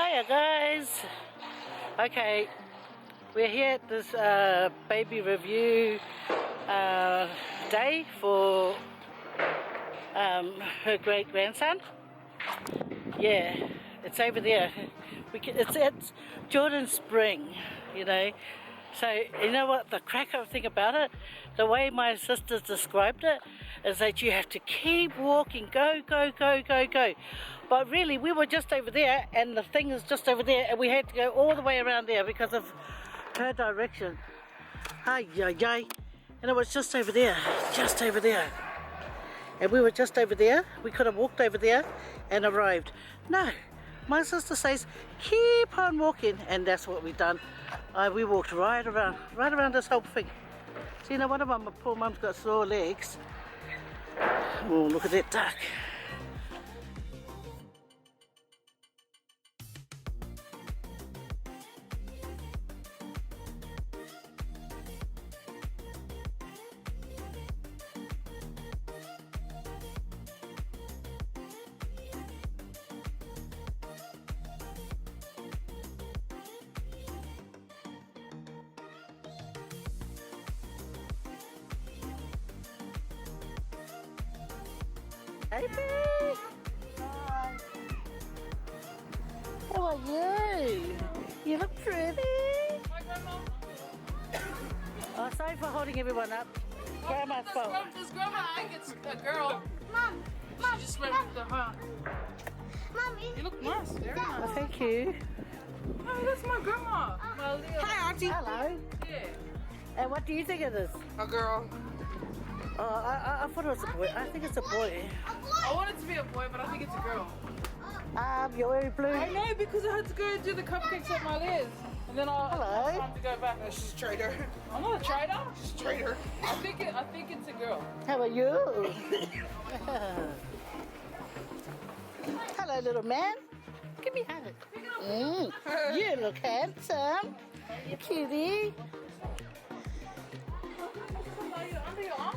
Hiya guys. Okay, we're here at this baby review day for her great grandson. Yeah, it's over there. It's at Jordan Spring, you know. So you know what the cracker thing about it? The way my sisters described it is that you have to keep walking, go. But really, we were just over there, and the thing is just over there, and we had to go all the way around there because of her direction. And it was just over there, And we were just over there. We could have walked over there and arrived. No, my sister says, keep on walking, and that's what we done. We walked right around this whole thing. So you know, one of my poor mum's got sore legs. Oh, look at that duck. Hey, Faye. Hi. How are you? You look pretty. Hi, Grandma. Oh, sorry for holding everyone up. Grandma's fault. Does Grandma think it's a girl? Mom, She just went with the huh. Mom, You look nice. Very nice. Oh, thank you. Oh, that's my grandma. My little. Hi, Auntie. Hello. Yeah. And what do you think it is? A girl. Oh, I thought it was a boy. I think it's a boy. I want it to be a boy, but I think it's a girl. You're wearing blue. I know, because I had to go do the cupcakes at my Liz. And then I Hello. had time to go back. She's a traitor. I'm not a traitor. She's a traitor. I think it's a girl. How are you? Hello, little man. Give me a hug. You look handsome. Cutie. Under your arm?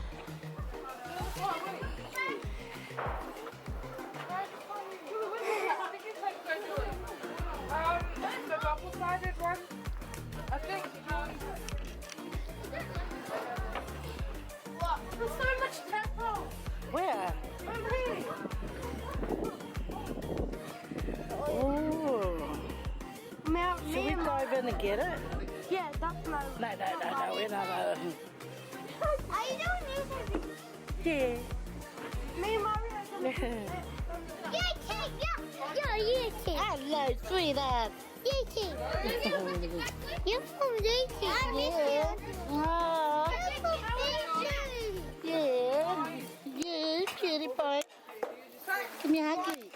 The double-sided one. I think. Look, there's so much tempo. Where? Over here. Oh. Should we dive in and get it? Yeah, that's my. No, we're not. I don't need to. Yeah. Me and Mario are going to. Yeah, cake. Yeah, cake. Hello, sweetheart. Yeah, cake. You're from cake. Yeah. Oh, yeah. You cutie pie. Give me a huggy.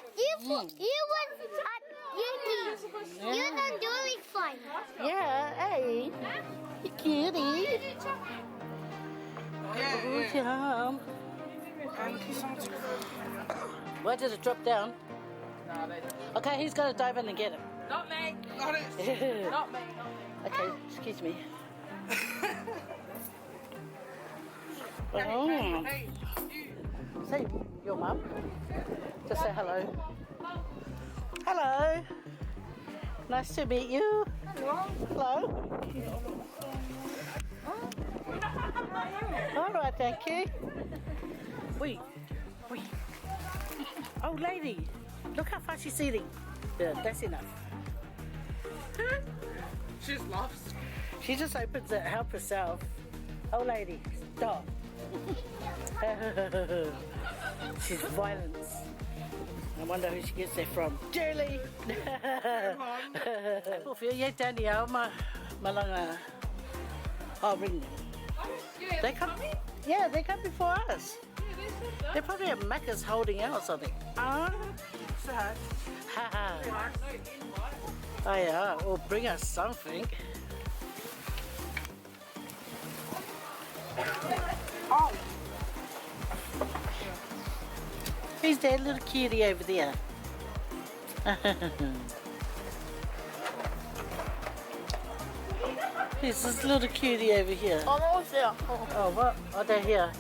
You're not doing fine. Yeah, hey. You cutie. Good job. Why did it drop down? No, they don't. Okay, who's going to dive in and get him? Not me. Not it. Not me. Okay, excuse me. Oh. Hey, you. Say your mum. Just say hello. Hello. Nice to meet you. Hello. All right, thank you. Wait. Oh, lady, look how far she's eating. Yeah, that's enough. She just laughs. She just opens it, help herself. Oh, lady, stop. She's violence. I wonder who she gets that from. Julie! Yeah, Danielle, Malanga. Oh, ring them. Yeah, They come. Yeah, they come before us. They're probably at Macca's holding out or something. Sad. Haha. Oh yeah, or bring us something. Oh. Who's that little cutie over there? Who's this little cutie over here? Almost there. Oh, what? Oh, they're here.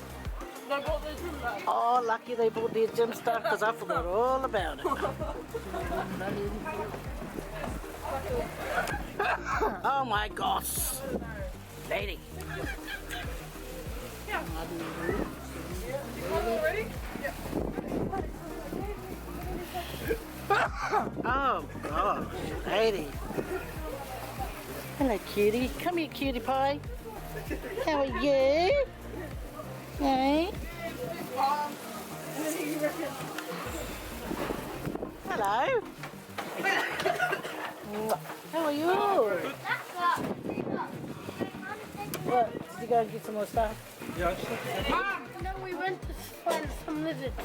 They brought their gym bag. Oh, lucky they bought their gym stuff because I forgot all about it. Oh my gosh. Lady. Ready? Oh gosh, lady. Hello cutie. Come here cutie pie. How are you? Hey? Hello. How are you? What? Did you go and get some more stuff? No, we went to find some lizards.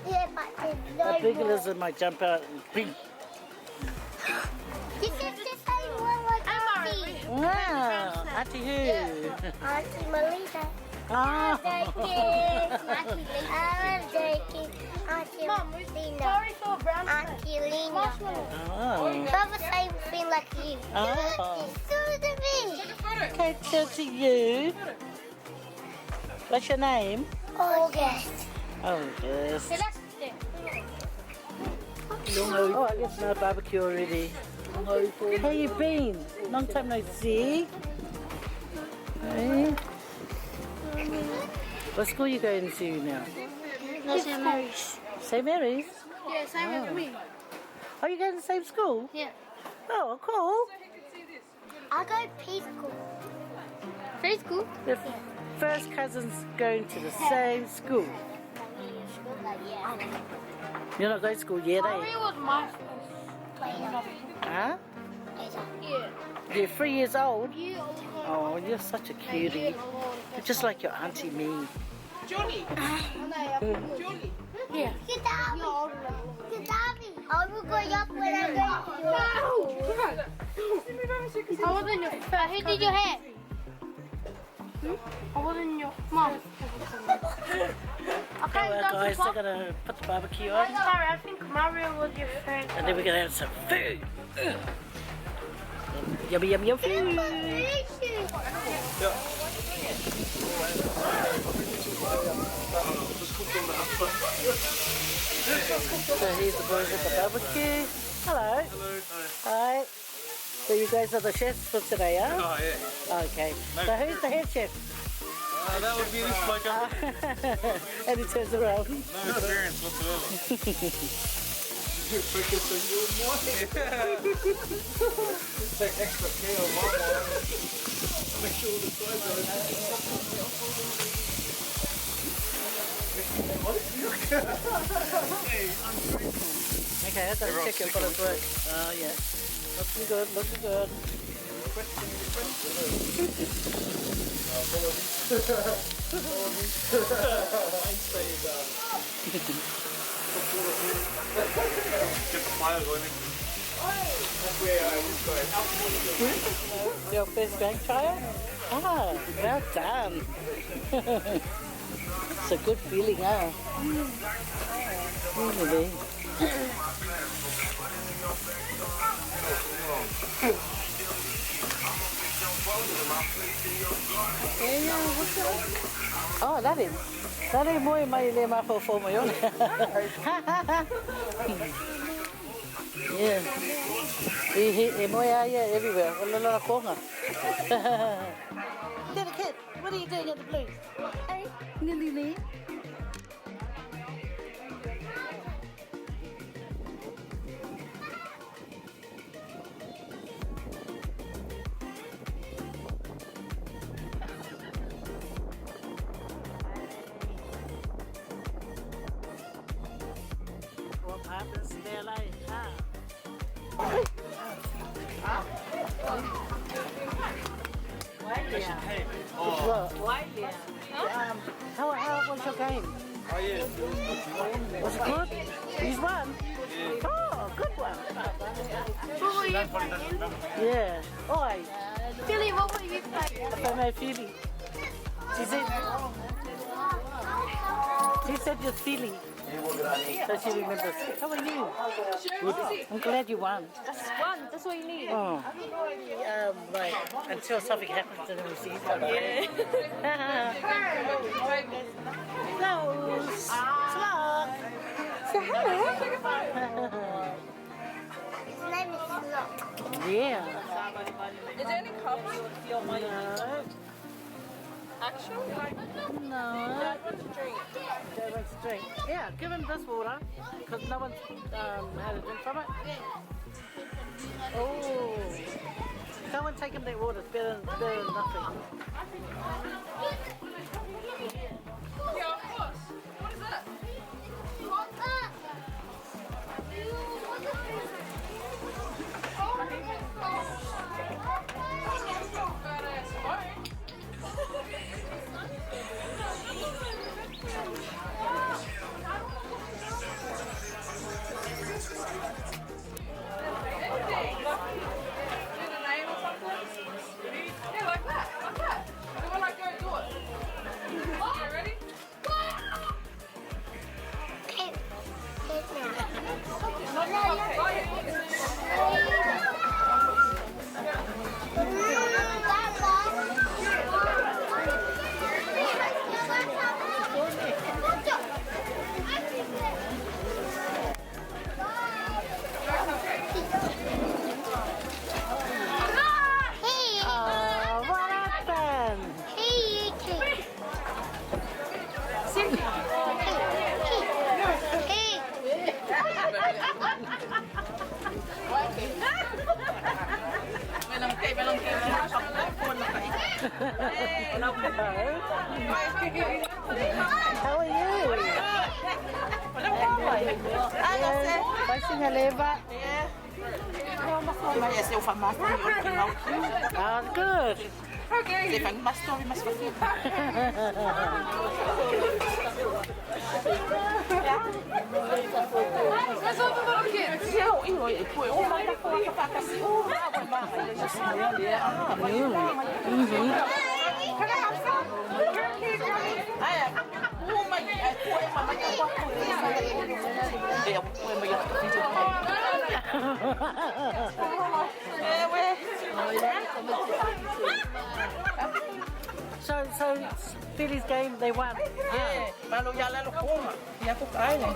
Yeah, but there's no A big more. lizard might jump out and bing. This is the same one like Auntie. Wow, Auntie who? Auntie Melissa. Oh. Auntie Mom, sorry for brown Auntie Lena. Oh. They're the same thing like you. Oh. So to me. Okay, to you. What's your name? August. Oh, yes. So that's it. Oh, I guess no barbecue already. How you been? Long time no see. Hey. What school you going to now? St. Mary's. St. Mary's? Yeah, same as me. Are you going to the same school? Yeah. Oh, cool. I go preschool. Preschool? The first cousins going to the same school. You're not going to school yet, Mario eh? was my first. Huh? Yeah. You're 3 years old? You Oh, you're such a cutie. You're just like your auntie me. Johnny. Johnny. Yeah. I will go up when I go. I wasn't your first. Who did your hair? I wasn't your mom. Okay, Alright guys, they're going to put the barbecue on. Sorry, I think Mario was your friend. And then we're going to have some food. Yummy, yummy, yum food. So here's the boys at the barbecue. Hello. Hello. Hi. So you guys are the chefs for today, huh? Oh, yeah. Okay. So who's the head chef? That would be this bloke. And he turns around. No experience whatsoever. Take extra care of my wife. Make sure the size of Okay, I've got to check your bullet work. Oh yeah. Looking good, looking good. Get the fires on it. Your first grandchild? Ah, well done. It's a good feeling, huh? Really. Oh, dali mo yung may lima po mo yun. Yeah. Mo everywhere. Wala na ako nga. Little kid, what are you doing at the place? Hey, Lily. What happens there like that? How was your game? Oh, yeah. Was it good? He's won? Yeah. Oh, good one. That probably doesn't matter. Yeah. Oi, Billy, what were you playing? I my feeling. She said you're feeling. So she remembers. How are you? Good. I'm glad you won. That's what you need. Oh. Right. Until something happens and then we see each other. Hello. Slug. Say hello. Yeah. Is there any cups? No. Actually, like, No. Dad wants a drink. They went straight. Yeah, give him this water because no one's had a drink from it. Oh. Someone take him that water. It's better than nothing. Yeah, of course. What is that? Badass phone. Anything. Is it a name or something? Yeah, like that. Like that. So when I go do it. Okay, ready? Not cupcake. Oh, what happened? How are you? Passing a leva. Oh, good. Where's all the little kids? Can I have some? So Billy's game, they won. Yeah, malo yala lo kuma. Ya ko kaya.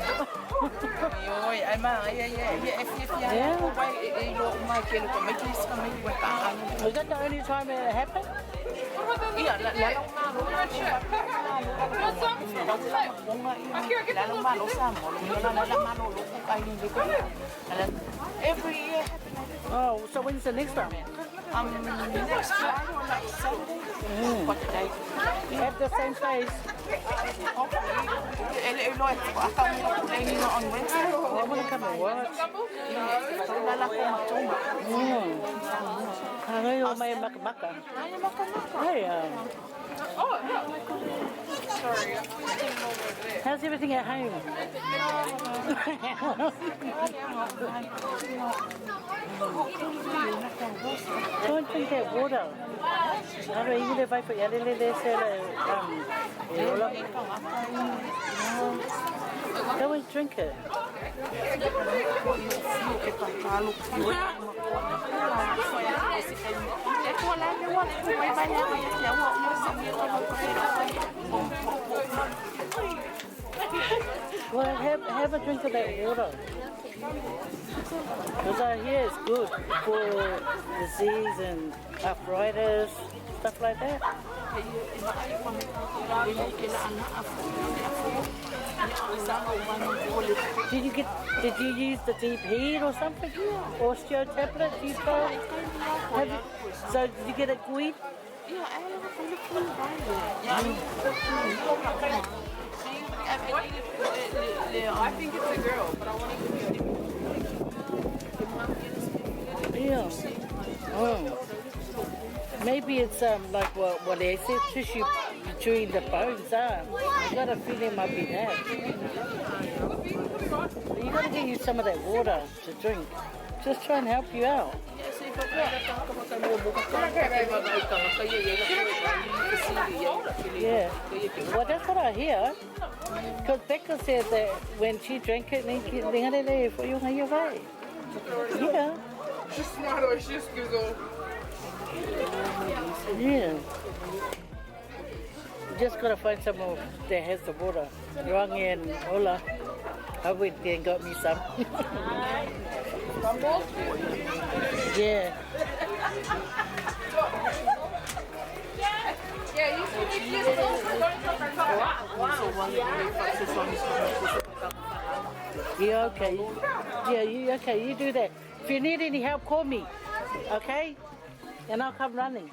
Yoy, ay ma, ya ko ba ilo mai ke lo mai kis ka mai ko ta. Was that the only time it happened? Iya, la Red shirt. What's up? Akira, get the lo malo sa mo, lo malo lo ko kaya ni ko. Every year. Oh, so when's the next one? Next Friday or like Saturday. What day? At the same place. On Wednesday. Oh, I want to come and watch. I know you may maka. Hey, Oh, yeah. Sorry, I didn't know over there. how's everything at home? Don't drink that water. I don't even if I put they say don't drink it. Well, have a drink of that water. Because I hear it's good for disease and arthritis, stuff like that. Did you use the deep heat or something? Osteo tablet? So did you get a guide? I think it's a girl, but I want to give you a Yeah. Oh. Maybe it's like what they say, tissue between the bones. I got a feeling it might be that. But you gotta get you some of that water to drink. Just try and help you out. Yeah. Well, that's what I hear. Because Becca said that when she drank it, yeah. She's smart or she just gives off. Yeah. You just gotta find someone that has the water. Wrong and hola. I went there and got me some. Yeah. Yeah, you see me just Yeah, okay. Yeah, you okay, you do that. If you need any help, call me. Okay? And I'll come running.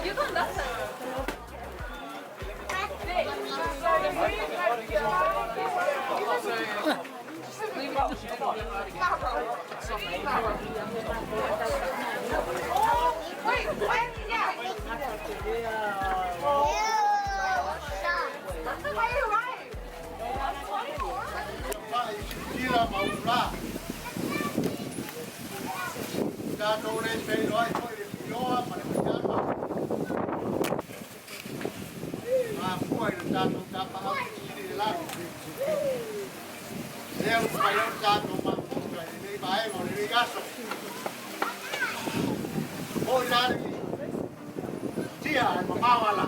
You got nothing. Kira maula. Kita tolong saya doa itu doa pada siapa. Aku ada satu kapal di laut. Dia supaya satu mampu ini baik mau ini gasok. Oh jadi dia memawala.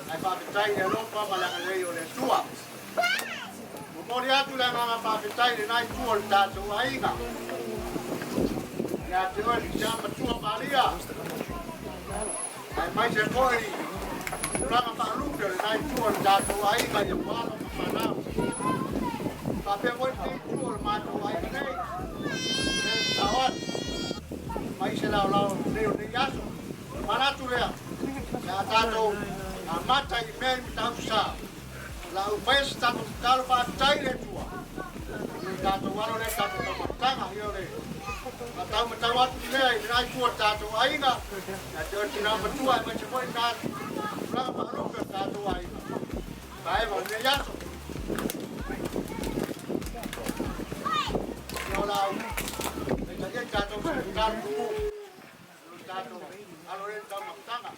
Ai papitai dia lupa malah dia oleh tua. Moria tu la mama papitai dia naik tuol satu ainga. Ya tuol jam tua Maria. Ai mai sekoi. Ulanga paru dia naik tuol satu ainga yang malu mana. Tapi mau tuol matu ainga nei. Tawat. Mai selau leo ni yaso. Mana tu dia? Ya tahu. Mata email tahu sa. La upes tahu kalau patai le tua. Tahu walau le tahu matanga yo le. Tahu matawat le ai tua tahu ainga. Ya tu tina betua macam mana nak. Ulanga paru dia tahu ainga. Baik mau ni yaso. Yo lau. Jadi tahu tahu. Tahu kalau le tahu matanga.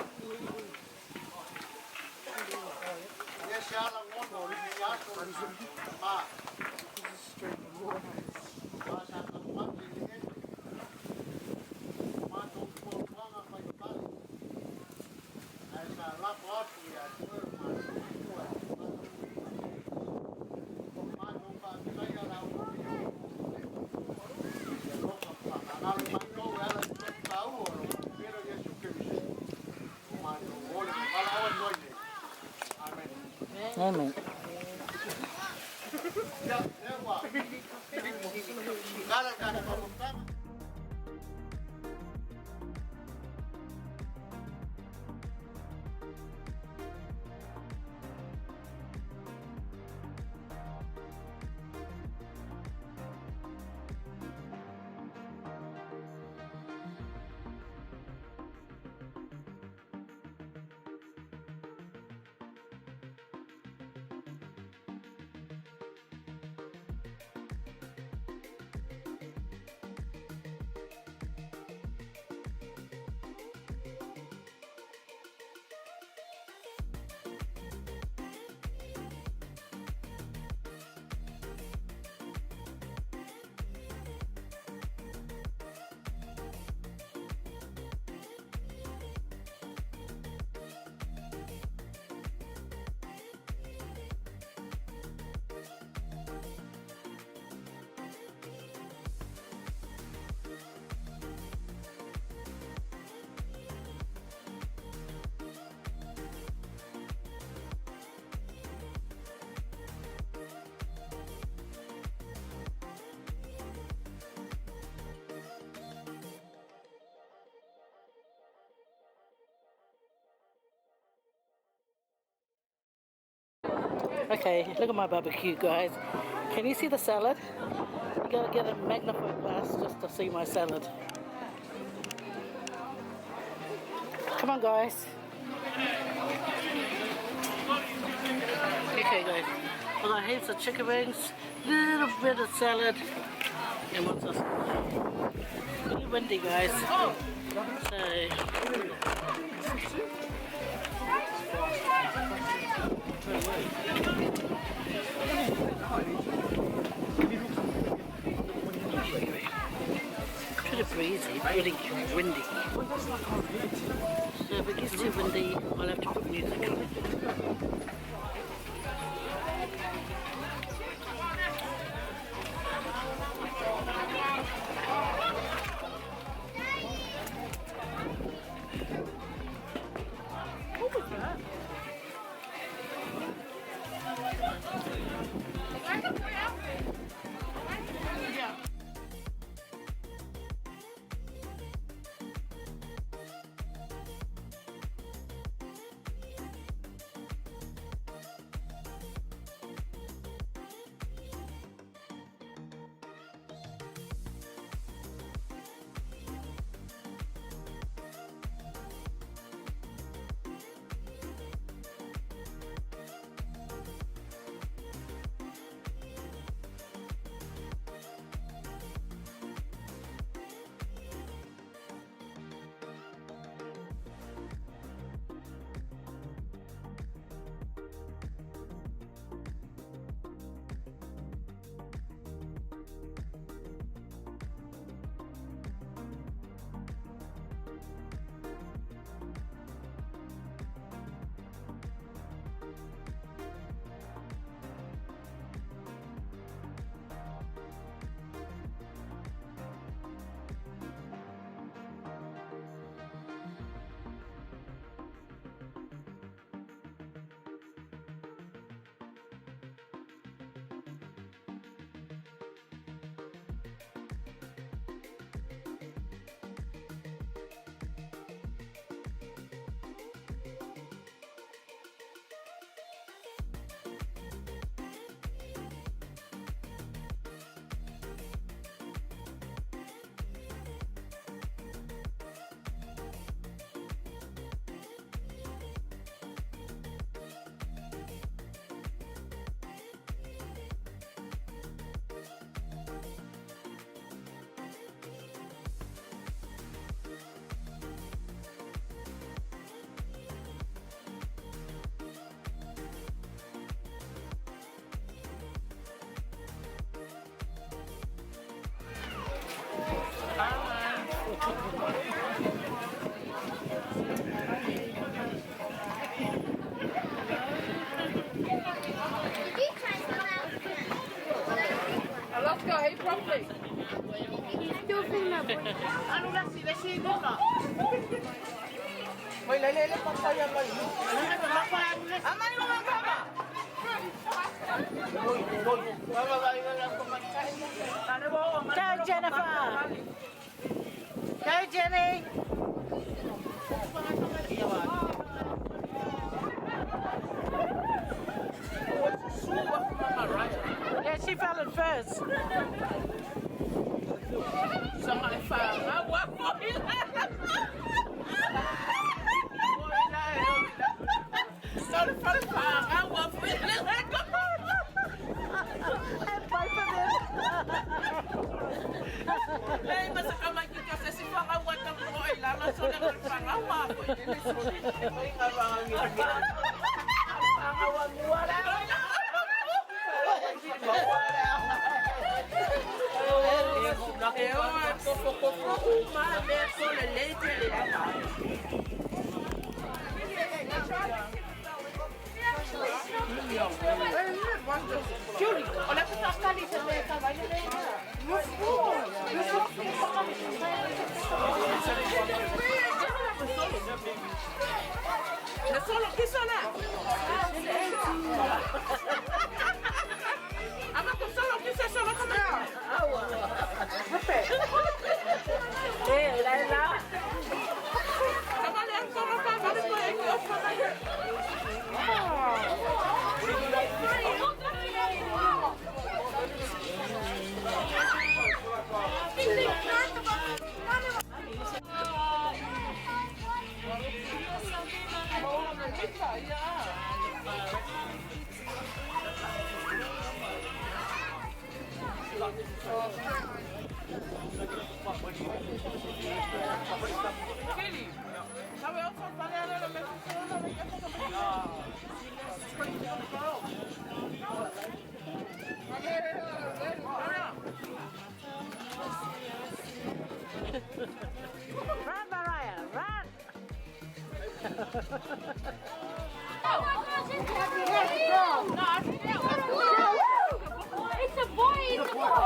Siapa ngono ni yaso ma bahasa tempat ini masuk pulang apa itu ada lapor ya masuk pak saya tahu kalau masuk ya tahu pero ya suka masuk boleh kalau boleh Amen. Ya, lewat. Kalau ada pemutaan. Okay, look at my barbecue, guys. Can you see the salad? You gotta get a magnifying glass just to see my salad. Come on, guys. Okay, guys. I got heaps of chicken wings, little bit of salad, and wants us. Really windy, guys. So. Pretty breezy, pretty windy. So if it gets too windy, I'll have to put music on. What was that? Let's go, hey, properly. Still feeling that boy. May lalele pa tayo ba? Aman mo ang baba. Go, Jennifer! Go, Jenny! Yeah, she fell in first. It's a boy. It's a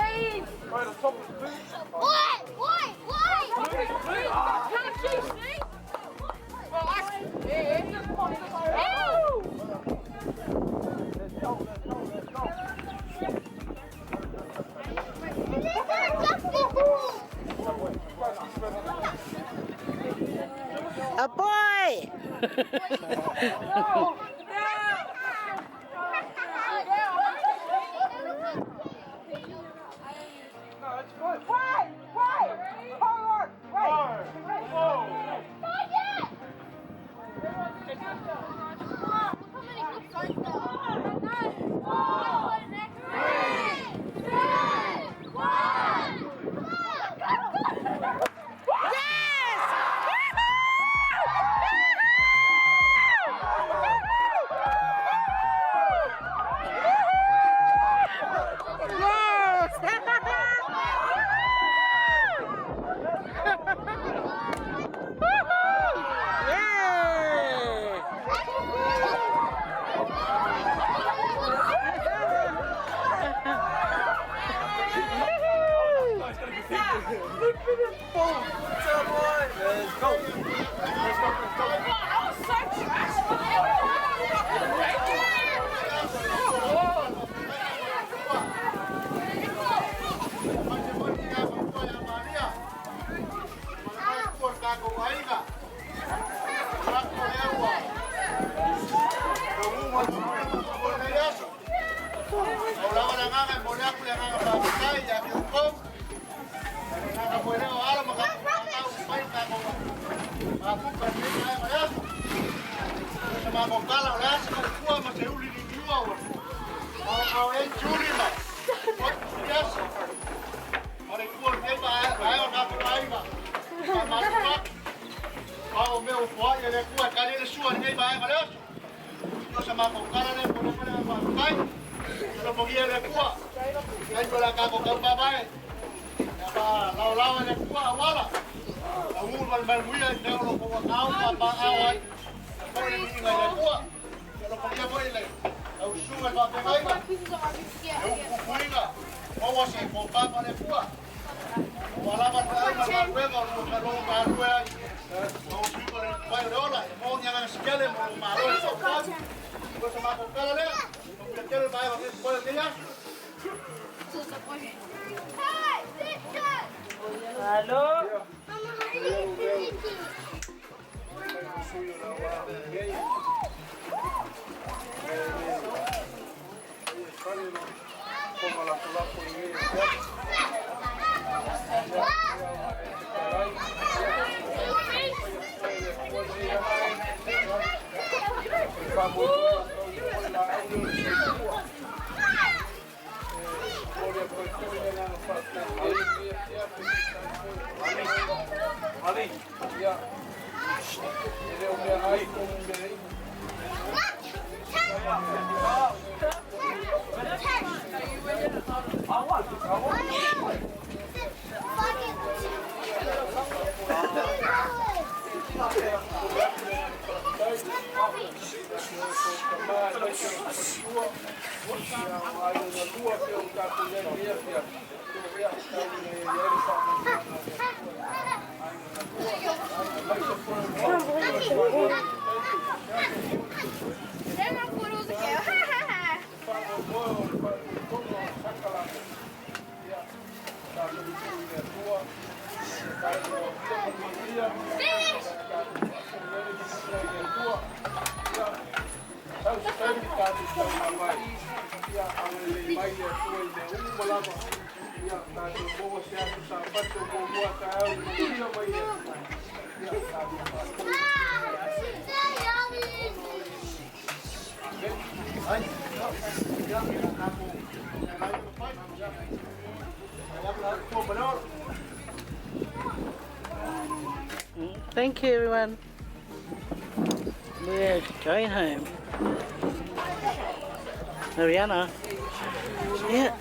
Please! Can't you see? A boy! Thank you, everyone. We're going home. Mariana. Yeah.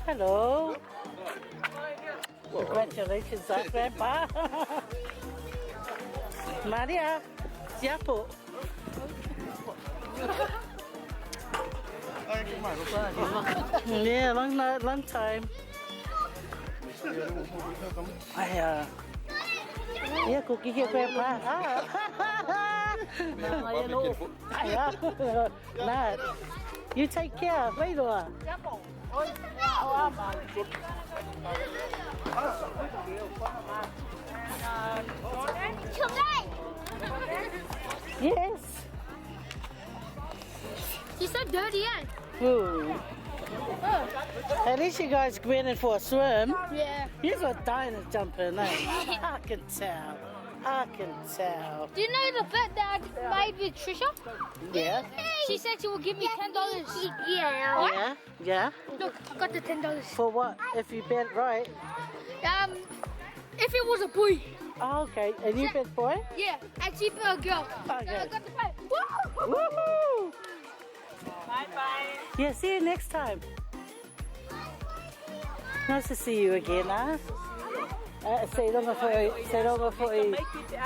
Hello. Congratulations, Grandpa. Maria, siapa? Yeah, long time. Yeah, cookie here, Grandpa. Nah, you take care. Wait a while. Yes. You're so dirty, eh? Ooh. At least you guys went in for a swim. Yeah. You're so dying to jump in, eh? I can tell. I can tell. Do you know the bet that I made with Trisha? Yeah. She said she will give me $10. Yeah. What? Yeah. Yeah. Look, I got the $10. For what? If you bet right. If it was a boy. Oh, okay. And you bet boy? Yeah. And she bet a girl. Okay. So I got the bet. Woo! Woohoo! Bye-bye. Yeah, see you next time. Nice to see you again, huh? Say longer for you.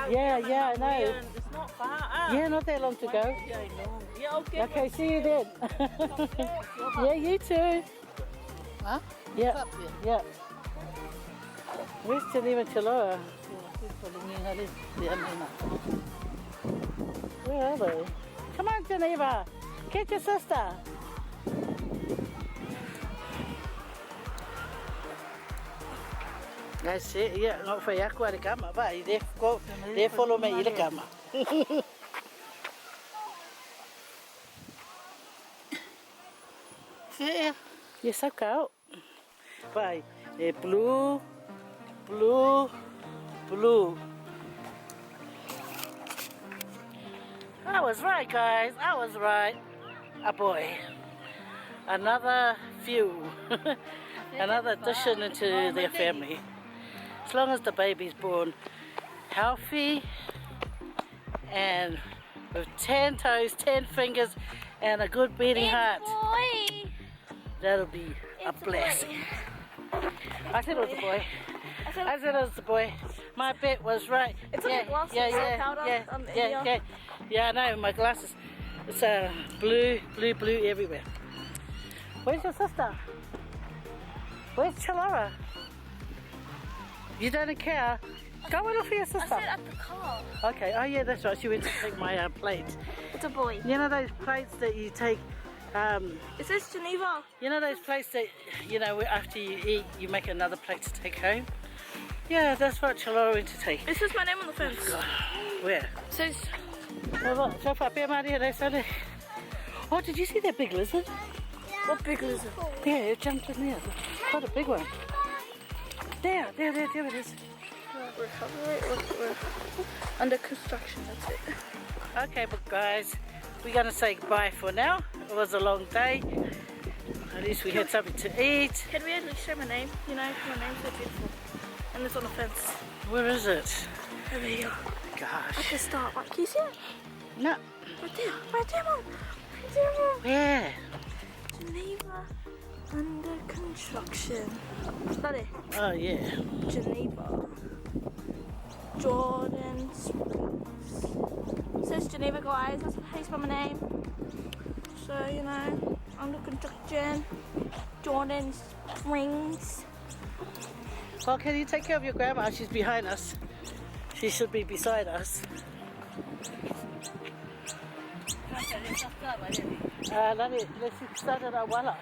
Yeah, I know. It's not far. Yeah, not that long to go. Yeah, I know. Yeah, okay. Okay, see you then. Yeah, you too. Huh? Yeah, yeah. Where's Geneva Chiloa? Where are they? Come on, Geneva. Get your sister. That's it, yeah. Not for Yaku at the camera, but they follow me in the camera. Yeah. You're so cold. Bye. Blue, blue, blue. I was right, guys. I was right. A boy. Another few. Another addition into their family. As long as the baby's born healthy and with 10 toes, 10 fingers, and a good beating heart, Boy. that'll be a blessing. I said it was a boy. I said it was a boy. My bet was right. It's on the glasses, powder on the ear. Yeah, I know, my glasses. It's blue everywhere. Where's your sister? Where's Chilara? You don't care? Go and look for your sister. I said at the car. Okay, oh yeah, that's right. She went to take my plates. It's a boy. You know those plates that you take, It says Geneva. you know those plates that, you know, after you eat, you make another plate to take home? Yeah, that's what Chilara went to take. It says my name on the fence. Where? It says, So far, oh, did you see that big lizard? what big lizard? Yeah, it jumped in there. Quite a big one. There it is. We're under construction, that's it. Okay, but guys, we're gonna say goodbye for now. It was a long day. At least we had something to eat. Can we at least show my name? You know, my name's so beautiful. And it's on the fence. Where is it? Over here. Gosh. At the start. Can you see it? No. Right there, Mom. Right there, Mom. Where? Geneva under construction. Study. Oh yeah. Geneva. Jordan Springs. It says Geneva, guys. That's how you spell my name. So, you know, under construction. Jordan Springs. Well, can you take care of your grandma? She's behind us. She should be beside us. Let's start at our wala.